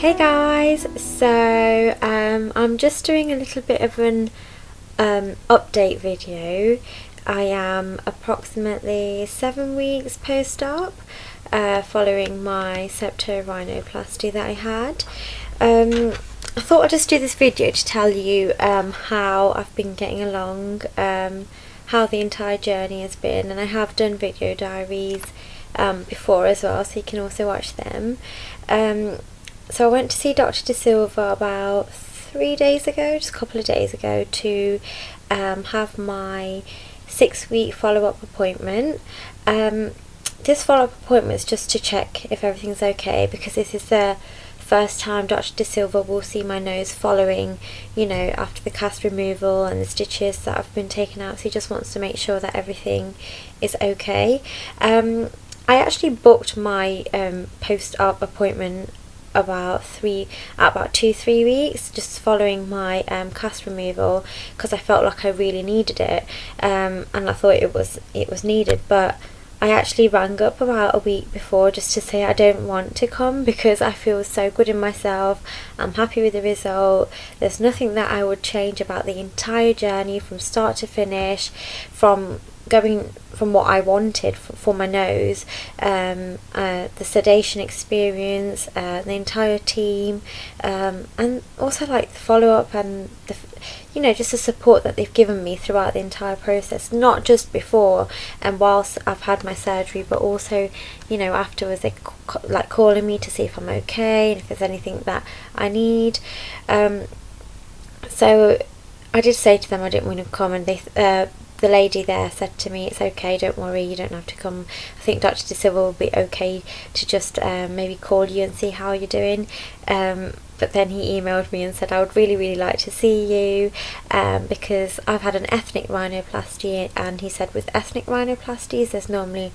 Hey guys, so I'm just doing a little bit of an update video. I am approximately 7 weeks post-op following my septo-rhinoplasty that I had. I thought I'd just do this video to tell you how I've been getting along, how the entire journey has been, and I have done video diaries before as well, so you can also watch them. So I went to see Dr. De Silva about 3 days ago, just a couple of days ago, to have my 6-week follow-up appointment. This follow-up appointment is just to check if everything's okay, because this is the first time Dr. De Silva will see my nose following, after the cast removal and the stitches that have been taken out. So he just wants to make sure that everything is okay. I actually booked my post-op appointment about 2-3 weeks just following my cast removal, because I felt like I really needed it, and I thought it was needed. But I actually rang up about a week before just to say I don't want to come because I feel so good in myself. I'm happy with the result. There's nothing that I would change about the entire journey from start to finish, from what I wanted for my nose, the sedation experience, the entire team, and also like the follow-up and just the support that they've given me throughout the entire process, not just before and whilst I've had my surgery, but also afterwards. They calling me to see if I'm okay and if there's anything that I need. So I did say to them I didn't want to come, and the lady there said to me, it's okay, don't worry, you don't have to come. I think Dr. De Silva will be okay to just maybe call you and see how you're doing. But then he emailed me and said, I would really like to see you, because I've had an ethnic rhinoplasty, and he said with ethnic rhinoplasties there's normally,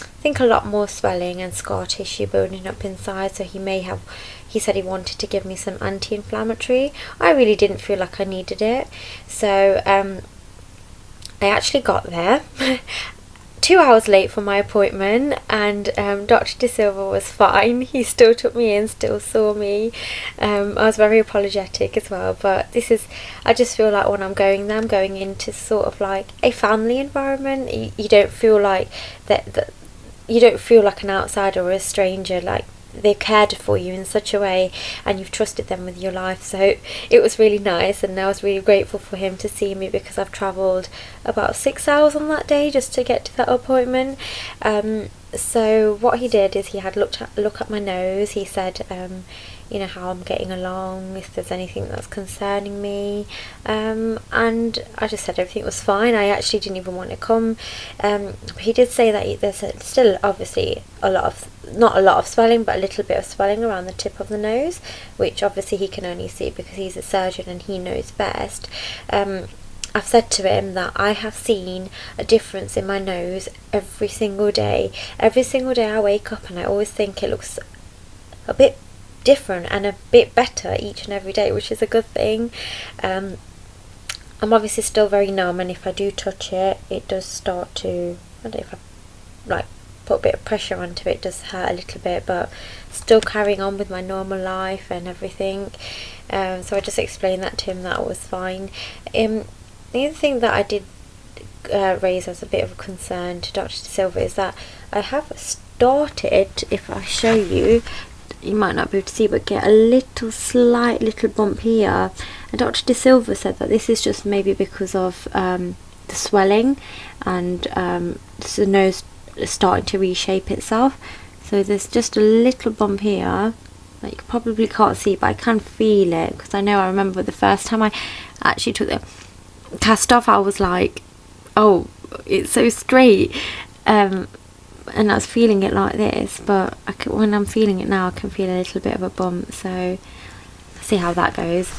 I think, a lot more swelling and scar tissue building up inside, so he said he wanted to give me some anti-inflammatory. I really didn't feel like I needed it, so I actually got there 2 hours late for my appointment, and Dr. De Silva was fine. He still took me in, still saw me. I was very apologetic as well, but I just feel like when I'm going there, I'm going into sort of like a family environment. You don't feel like you don't feel like an outsider or a stranger. Like, they've cared for you in such a way and you've trusted them with your life. So it was really nice, and I was really grateful for him to see me, because I've travelled about 6 hours on that day just to get to that appointment. So what he did is he had look at my nose. He said how I'm getting along, if there's anything that's concerning me, and I just said everything was fine. I actually didn't even want to come. He did say that there's still obviously not a lot of swelling, but a little bit of swelling around the tip of the nose, which obviously he can only see because he's a surgeon and he knows best. I've said to him that I have seen a difference in my nose every single day. Every single day I wake up and I always think it looks a bit different and a bit better each and every day, which is a good thing. I'm obviously still very numb, and if I do touch it, it does start to, I don't know, if I put a bit of pressure onto it, does hurt a little bit, but still carrying on with my normal life and everything. So I just explained that to him, that was fine. The other thing that I did raise as a bit of a concern to Dr. De Silva is that I have started, if I show you, you might not be able to see, but get a slight little bump here, and Dr. De Silva said that this is just maybe because of the swelling and the nose starting to reshape itself. So there's just a little bump here that you probably can't see, but I can feel it, because I remember the first time I actually took the cast off, I was like, oh, it's so straight, and I was feeling it like this, but when I'm feeling it now, I can feel a little bit of a bump, so see how that goes.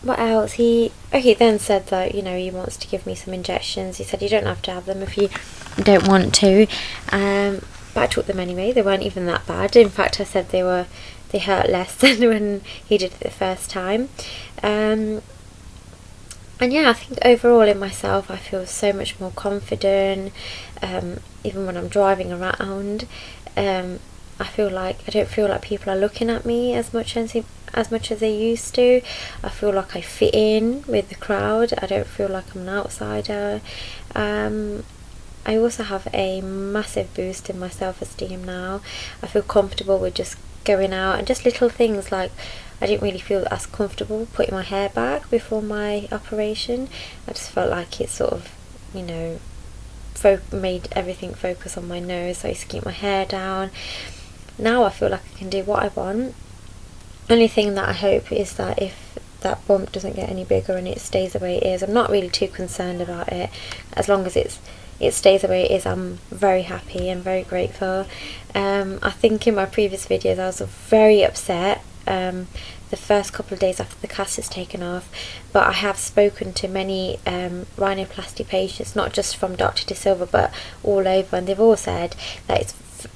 What else? He then said that he wants to give me some injections. He said you don't have to have them if you don't want to, but I took them anyway. They weren't even that bad. In fact, I said they hurt less than when he did it the first time. And yeah, I think overall in myself I feel so much more confident, even when I'm driving around. I don't feel like people are looking at me as much as they used to. I feel like I fit in with the crowd. I don't feel like I'm an outsider. I also have a massive boost in my self-esteem now. I feel comfortable with just going out, and just little things like I didn't really feel as comfortable putting my hair back before my operation. I just felt like it sort of, you know, made everything focus on my nose, so I used to keep my hair down. Now I feel like I can do what I want. Only thing that I hope is that if that bump doesn't get any bigger and it stays the way it is, I'm not really too concerned about it. As long as it stays the way it is, I'm very happy and very grateful. I think in my previous videos I was very upset the first couple of days after the cast is taken off, but I have spoken to many rhinoplasty patients, not just from Dr. De Silva but all over, and they've all said that it's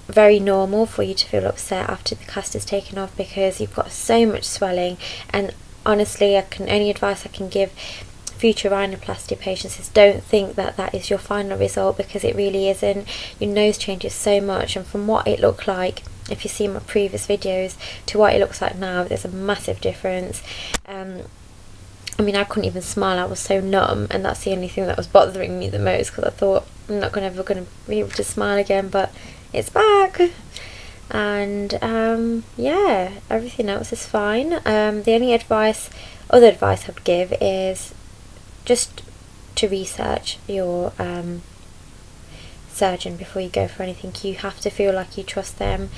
very normal for you to feel upset after the cast is taken off, because you've got so much swelling. And honestly, only advice I can give future rhinoplasty patients is don't think that that is your final result, because it really isn't. Your nose changes so much, and from what it looked like, if you see my previous videos, to what it looks like now, there's a massive difference. I mean, I couldn't even smile, I was so numb, and that's the only thing that was bothering me the most, because I thought I'm not ever going to be able to smile again, but it's back. And yeah, everything else is fine. The only other advice I'd give is just to research your surgeon before you go for anything. You have to feel like you trust them,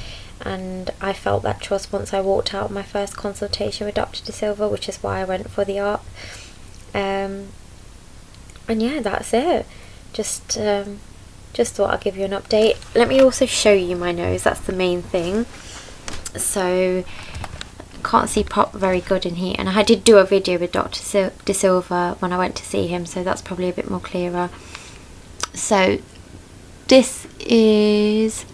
and I felt that trust once I walked out of my first consultation with Dr. De Silva, which is why I went for the op. And yeah, that's it. Just thought I'd give you an update. Let me also show you my nose, that's the main thing. So can't see pop very good in here, and I did do a video with Dr. De Silva when I went to see him, so that's probably a bit more clearer. So this is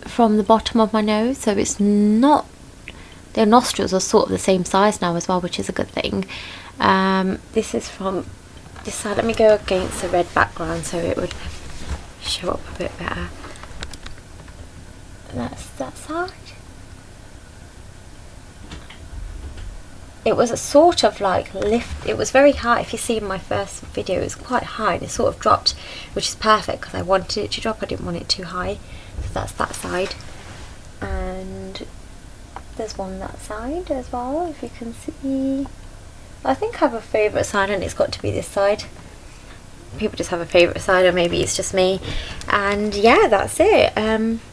from the bottom of my nose, so it's not, the nostrils are sort of the same size now as well, which is a good thing. This is from this side. Let me go against the red background so it would show up a bit better. That's that side. It was a sort of like lift, it was very high. If you see in my first video, it was quite high, and it sort of dropped, which is perfect because I wanted it to drop. I didn't want it too high. So that's that side, and there's one that side as well, if you can see. I think I have a favourite side, and it's got to be this side. People just have a favourite side, or maybe it's just me. And yeah, that's it.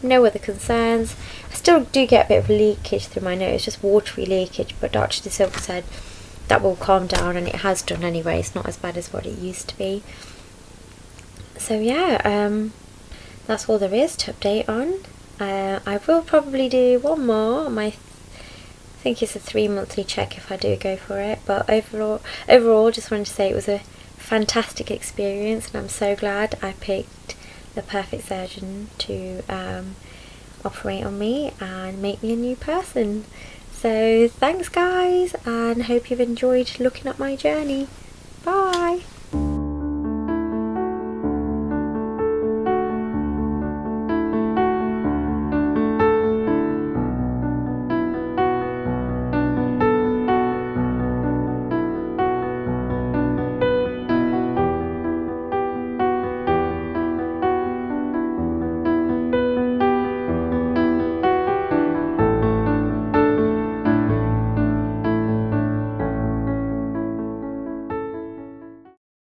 No other concerns. I still do get a bit of leakage through my nose, just watery leakage, but Dr. De Silva said that will calm down, and it has done anyway. It's not as bad as what it used to be. So yeah, that's all there is to update on. I will probably do one more. I think it's a 3 monthly check if I do go for it, but overall just wanted to say it was a fantastic experience, and I'm so glad I picked the perfect surgeon to operate on me and make me a new person. So thanks guys, and hope you've enjoyed looking at my journey.